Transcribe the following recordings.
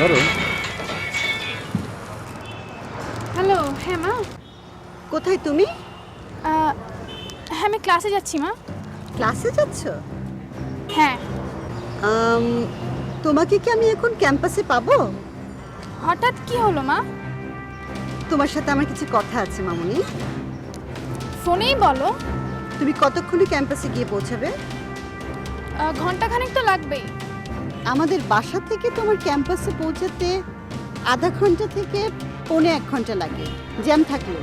ধরো। হ্যালো, হ্যাঁ মা। কোথায় তুমি? হ্যাঁ, আমি ক্লাসে যাচ্ছি মা। ক্লাসে যাচ্ছ? হ্যাঁ। আম, তোমাকে কি আমি এখন ক্যাম্পাসে পাবো? হঠাৎ কি হলো মা? তোমার সাথে আমার কিছু কথা আছে মামুনি। ফোনেই বলো। তুমি কতক্ষণে ক্যাম্পাসে গিয়ে পৌঁছাবে? ঘন্টাখানেক তো লাগবেই। আমাদের বাসা থেকে তোমার ক্যাম্পাসে পৌঁছাতে আধা ঘন্টা থেকে 1.25 ঘন্টা লাগে, জ্যাম থাকলেও।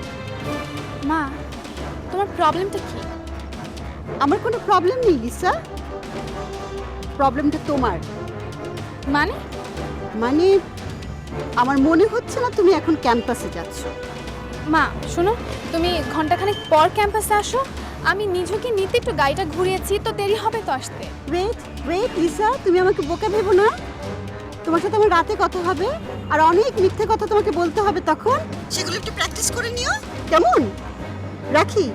মা, তোমার প্রবলেমটা কি? আমার কোনো প্রবলেম নেই লিসা, প্রবলেমটা তোমার। মানে? মানে আমার মনে হচ্ছে না তুমি এখন ক্যাম্পাসে যাচ্ছ। মা শোনো, তুমি ঘন্টাখানেক পর ক্যাম্পাসে আসো। আমি নিজেকে নিতে একটু গাড়িটা ঘুরিয়েছি, তো দেরি হবে তো আসতে। ওয়েট ওয়েট লিসা, তুমি আমাকে বোকা ভেবো না। তোমার সাথে আমার রাতে কথা হবে, আর অনেক মিথ্যে কথা তোমাকে বলতে হবে, তখন সেগুলো একটু প্র্যাকটিস করে নিও, কেমন? রাখি।